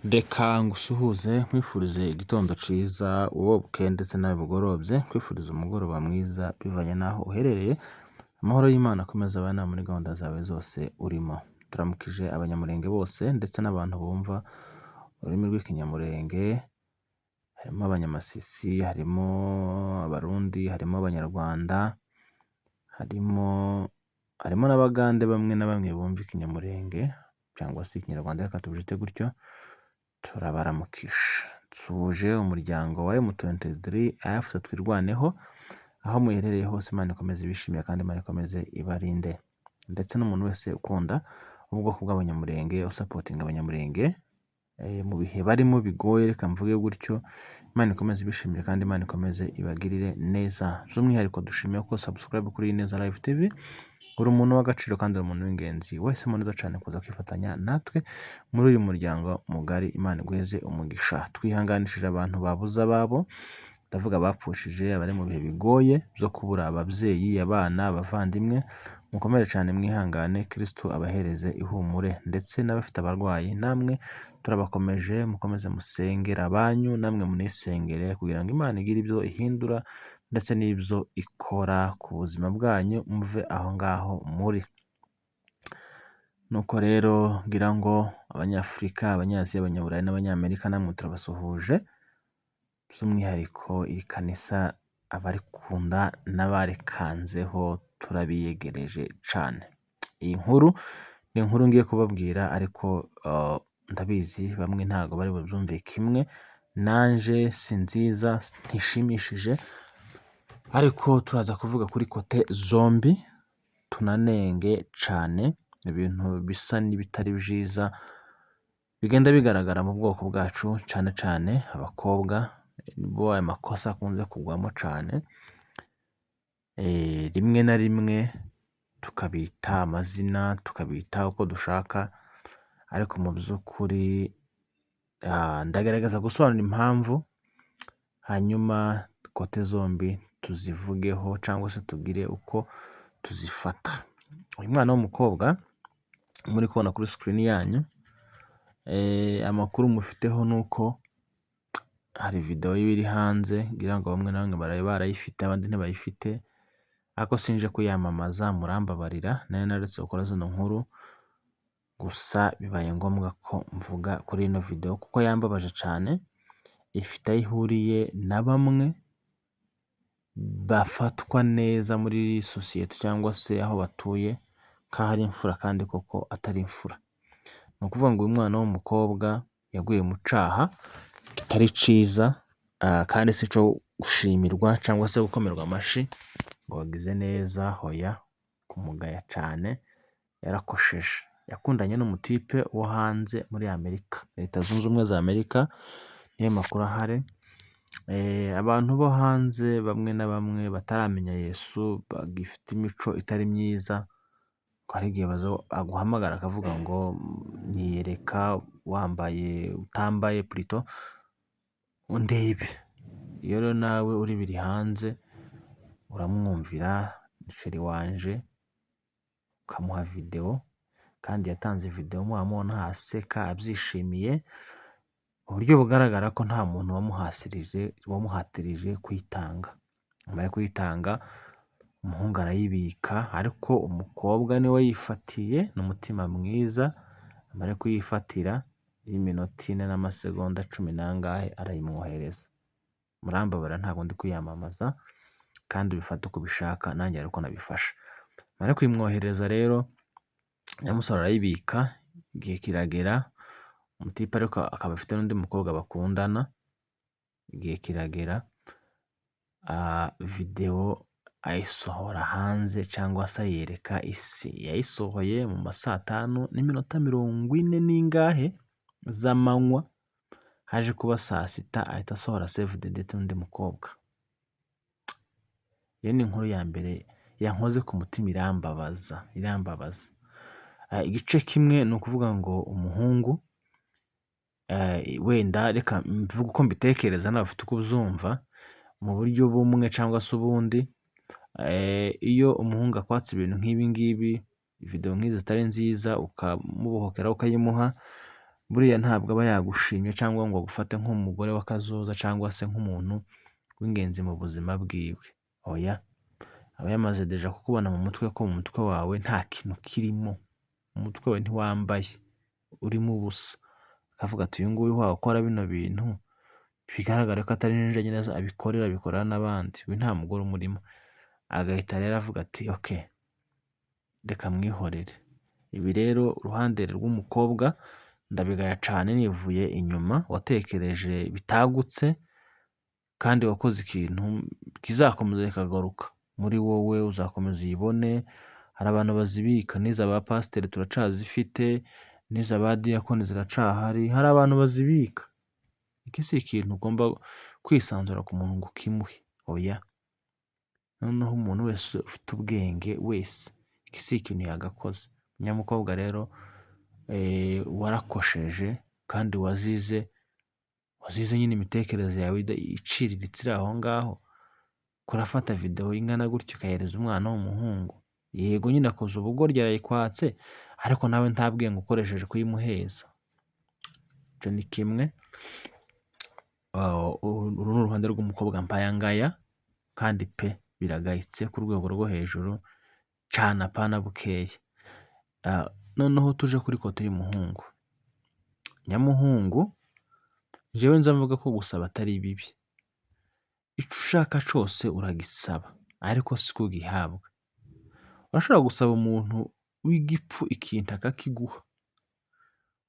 Reka ngusuhuze nkwifurize igitondo ciza wowe bukeye ndetse nawe bugorobye, nkwifuriza umugoroba mwiza bivanye n'aho uherereye. Amahoro y'Imana akomeza abana muri gahunda zawe zose urimo. Turamukije abanyamurenge bose ndetse n'abantu bumva ururimi rw'ikinyamurenge, harimo abanyamasisi, harimo abarundi, harimo abanyarwanda, harimo n'abagande bamwe na bamwe bumva ikinyamurenge cyangwa se ikinyarwanda, reka tubyite gutyo. Turabaramukisha, tuje umuryango wa M23 AFC twirwaneho, aho muherereye hose Imana ikomeze ibishimiye kandi Imana ikomeze ibarinde, ndetse n'umuntu wese ukunda ubwoko bw'abanyamurenge usapotinga abanyamurenge mu bihe barimo bigoye, reka mvuge gutyo. Imana ikomeze ibishimiye kandi Imana ikomeze ibagirire neza. By'umwihariko dushimiye ko subscribe kuri Ineza Live TV. Uri umuntu w'agaciro kandi uri umuntu w'ingenzi, wese neza cyane kuza kwifatanya natwe muri uyu muryango mugari. Imana iguheze umugisha. Twihanganishije abantu babuze ababo, ndavuga abapfushije, abari mu bihe bigoye byo kubura ababyeyi, abana, abavandimwe. Mukomere cyane, mwihangane, Kristo abahereze ihumure, ndetse n'abafite abarwayi namwe turabakomeje, mukomeze musengera abanyu, namwe munisengere kugira ngo Imana igire ibyo ihindura ndetse n'ibyo ikora ku buzima bwanyu, muve aho ngaho muri. Nuko rero ngira ngo Abanyafurika, Abanyasiya, Abanyaburayi n'Abanyamerika namwe turabasuhuje. By'umwihariko iri kanisa abarikunda n'abarikanzeho turabiyegereje cyane. Iyi nkuru ni inkuru ngiye kubabwira, ariko ndabizi bamwe ntabwo bari bubyumve kimwe nanje, si nziza, ntishimishije, ariko turaza kuvuga kuri kote zombi, tunanenge cyane ibintu bisa n'ibitari byiza bigenda bigaragara mu bwoko bwacu, cyane cyane abakobwa nibo aya makosa akunze kugwamo cyane. Rimwe na rimwe tukabita amazina, tukabita uko dushaka, ariko mu by'ukuri ndagaragaza gusobanura impamvu, hanyuma kote zombi tuzivugeho cyangwa se tugire uko tuzifata. Uyu mwana w'umukobwa muri kubona kuri screen yanyu, amakuru mufiteho ni uko hari video iri hanze, ngira ngo bamwe na bamwe baraye barayifite, abandi ntibayifite, ariko sinje kuyamamaza, murambabarira. Nayo naretse gukora zino nkuru, gusa bibaye ngombwa ko mvuga kuri ino video kuko yambabaje cyane. Ifite aho ihuriye na bamwe bafatwa neza muri sosiyete cyangwa se aho batuye nk'aho ari imfura, kandi koko atari imfura. Ni ukuvuga ngo uyu mwana w'umukobwa yaguye mu cyaha kitari cyiza, kandi si cyo gushimirwa cyangwa se gukomerwa amashyi ngo wagize neza, hoya, kumugaya cyane. Yarakosheje, yakundanye n'umutipe wo hanze muri Amerika, Leta Zunze Ubumwe za Amerika, niyo makuru ahari. Abantu bo hanze bamwe na bamwe bataramenya Yesu, bagifite imico itari myiza, ko hari igihe aguhamagara akavuga ngo niyereka wambaye utambaye plutôt undebe. Iyo rero nawe uri biri hanze uramwumvira, sheri wanje, ukamuha video, kandi yatanze video muhamubona aseka abyishimiye, mu buryo bugaragara ko nta muntu wamuhatirije kuyitanga. Amara kuyitanga, umuhungu arayibika, ariko umukobwa niwe yifatiye n'umutima mwiza. Amara kuyifatira y'iminota 4 n'amasegonda 10 nangahe arayimwohereza. Murambabara, ntabwo ndi kuyamamaza, kandi ubifata uko ubishaka, nanjye ariko nabifasha. Amara kuyimwohereza rero, nyamusore arayibika, igihe kiragera, umutipe ariko akaba afite n'undi mukobwa bakundana. Igihe kiragera, video ayisohora hanze cyangwa se ayereka isi. Yayisohoye mu ma 5:40 n'ingahe z'amanywa, haje kuba 6:00 ahita asohora save the date n'undi mukobwa. Iyo ni inkuru ya mbere yankoze ku mutima, irambabaza. Igice kimwe ni ukuvuga ngo umuhungu, wenda reka mvuga uko mbitekereza nawe ufite uko ubyumva, mu buryo bumwe cyangwa se ubundi. Iyo umuhungu akwatse ibintu nk'ibi ngibi, video nk'izi zitari nziza, ukamubohokera ukayimuha, buriya ntabwo aba yagushimye cyangwa ngo agufate nk'umugore w'akazoza cyangwa se nk'umuntu w'ingenzi mu buzima bwiwe. Oya, aba yamaze deja kukubona mu mutwe ko mu mutwe wawe nta kintu kirimo, mu mutwe wawe ntiwambaye, urimo ubusa. Akavuga ati uyu nguyu wakora bino bintu bigaragara ko atari ninja nyine abikorera n'abandi, uyu nta mugore umurimo. Agahita rero avuga ati okay, reka mwihorere. Ibi rero uruhande rw'umukobwa ndabigaya cyane nivuye inyuma, watekereje bitagutse kandi wakoze ikintu kizakomeza kikagaruka muri wowe, uzakomeza uyibone. Hari abantu bazibika, n'iza ba pasiteri turacazifite, n'iza ba diyakoni ziracahari, hari abantu bazibika. Iki si ikintu ugomba kwisanzura ku muntu ngo ukimuhe, oya. Noneho umuntu wese ufite ubwenge wese, iki si ikintu yagakoze. Nyamukobwa rero warakosheje kandi wazize nyine imitekerereze yawe iciriritse iri aho ngaho. Kurafata video ingana gutyo ukahereza umwana w'umuhungu, yego nyine akoze ubugoryi arayikwatse, ariko nawe nta bwenge ukoresheje kuyimuheza. Icyo ni kimwe. Uru ni uruhande rw'umukobwa mpayangaya kandi pe biragayitse ku rwego rwo hejuru cyane, apana bukeya. Noneho tuje kuri kote y'umuhungu. Nyamuhungu, jewe nza mvuga ko gusaba atari bibi. Icyo ushaka cyose uragisaba, ariko siko ugihabwa. Urashobora gusaba umuntu w'igipfu ikintu akakiguha,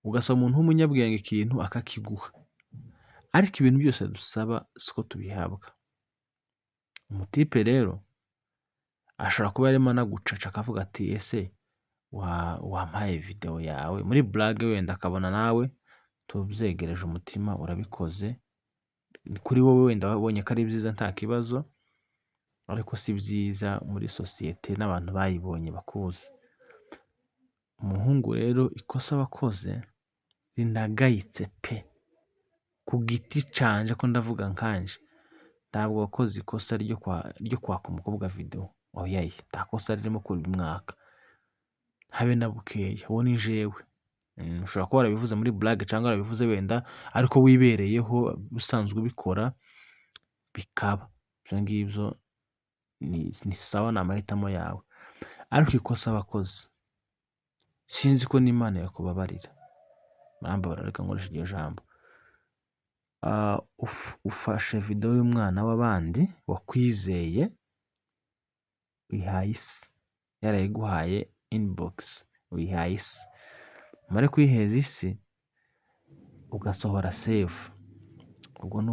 ugasaba umuntu w'umunyabwenge ikintu akakiguha, ariko ibintu byose dusaba siko tubihabwa. Umutipe rero ashobora kuba arimo anagucaca akavuga ati ese wampaye video yawe muri blague, wenda akabona nawe tubyegereje umutima urabikoze, kuri wowe wenda wabonye ko ari byiza nta kibazo, ariko si byiza muri sosiyete n'abantu bayibonye bakuzi. Umuhungu rero ikosa wakoze rinagayitse pe, ku giti canje ko ndavuga nkanje, ntabwo wakoze ikosa ryo kwaka umukobwa video. Oya, nta kosa ririmo kubimwaka habe na bukeya. Uwo ni jewe. Ushobora kuba warabivuze muri blague cyangwa warabivuze wenda ariko wibereyeho usanzwe ubikora bikaba. Ibyo ngibyo ni sawa, ni amahitamo yawe, ariko ikosa wakoze sinzi ko n'Imana yakubabarira. Murambabara reka nkoresha iryo jambo. Ufashe video y'umwana w'abandi wakwizeye, uyihaye isi, yarayiguhaye inbox, uyihaye isi, umare kuyiheza isi ugasohora save. Ubwo ni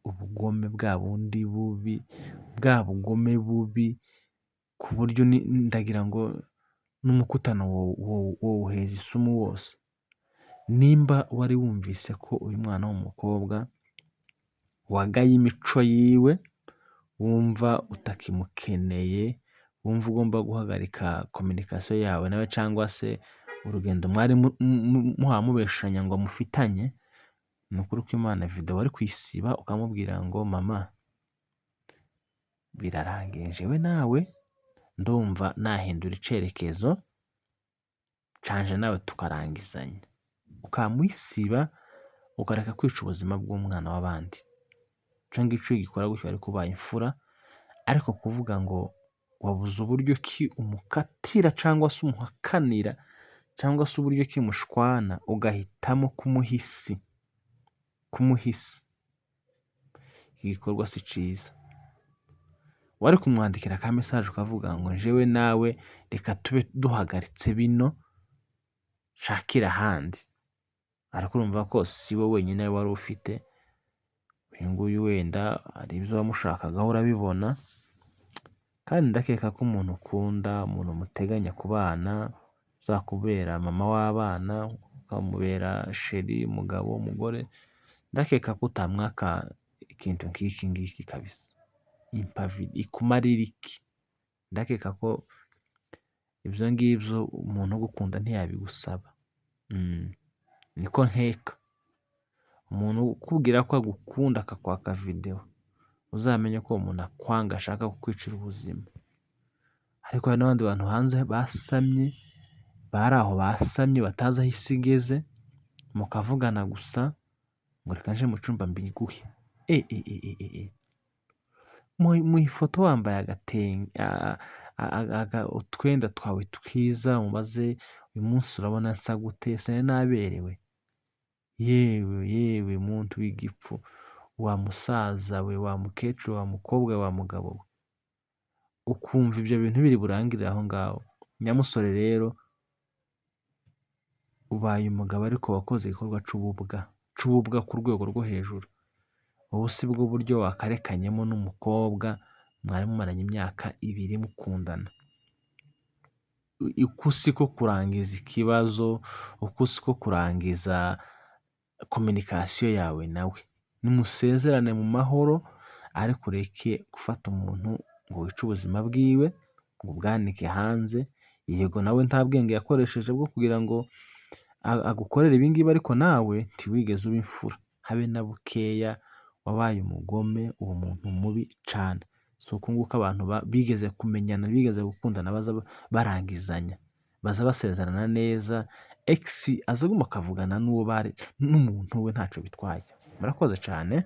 ubugome bwa bundi bubi, bwa bugome bubi ku buryo ndagira ngo n'umukutano woheza isumu wose. Nimba wari wumvise ko uyu mwana w'umukobwa wagaye imico yiwe, wumva utakimukeneye, wumva ugomba guhagarika communication yawe nawe cyangwa se urugendo mwari muhamubeshanya ngo mufitanye, ni ukuri ko Imana video wari kwisiba ukamubwira ngo mama birarangiye, jewe nawe ndumva nahindura icerekezo canje nawe tukarangizanya, ukamwisiba ukareka kwica ubuzima bw'umwana w'abandi. Ico ngicyo gikora gutyo ariko ubaye imfura, ariko kuvuga ngo wabuze uburyo ki umukatira cyangwa se umuhakanira cyangwa se uburyo ki mushwana, ugahitamo kumuhisi, iki gikorwa si ciza. Wari kumwandikira ka message ukavuga ngo jewe nawe reka tube duhagaritse bino, shakira ahandi. Ariko urumva ko si we wenyine wari ufite, uyu nguyu wenda hari ibyo wamushakagaho urabibona, kandi ndakeka ko umuntu ukunda, umuntu muteganya kubana, uzakubera mama w'abana, ukamubera sheri, umugabo, umugore, ndakeka ko utamwaka ikintu nk'iki ngiki kabisa, impavi ikumarira iki. Ndakeka ko ibyo ngibyo umuntu ugukunda ntiyabigusaba. Niko nkeka. Umuntu ukubwira ko agukunda akakwaka video, uzamenye ko umuntu akwanga ashaka kukwicira ubuzima. Ariko hari n'abandi bantu hanze basamye, bari aho basamye batazi aho isi igeze, mukavugana gusa ngo reka nje mu cyumba mbiguhe. Mu ifoto wambaye utwenda twawe twiza, mubaze uyu munsi urabona nsa gute, se naberewe? Yewe muntu w'igipfu, wa musaza we, wa mukecuru, wa mukobwa, wa mugabo we, ukumva ibyo bintu biri burangirire aho ngaho. Nyamusore rero, ubaye umugabo ariko wakoze igikorwa c'ububwa ku rwego rwo hejuru. Ubu si bwo buryo wakarekanyemo n'umukobwa mwari mumaranye imyaka 2 mukundana. Uku siko kurangiza ikibazo, uku siko kurangiza kominikasiyo yawe nawe. Nimusezerane mu mahoro, ariko ureke gufata umuntu ngo wice ubuzima bwiwe, ngo ubwanike hanze. Yego nawe nta bwenge yakoresheje bwo kugira ngo agukorere ibi ngibi, ariko nawe ntiwigeze uba imfura habe na bukeya. Wabaye umugome, uba umuntu mubi cane. Si uku nguko abantu bigeze kumenyana, bigeze gukundana baza barangizanya, baza basezerana neza. Ex aza aguma akavugana n'uwo bari n'umuntu we, ntaco bitwaye. Murakoze cane.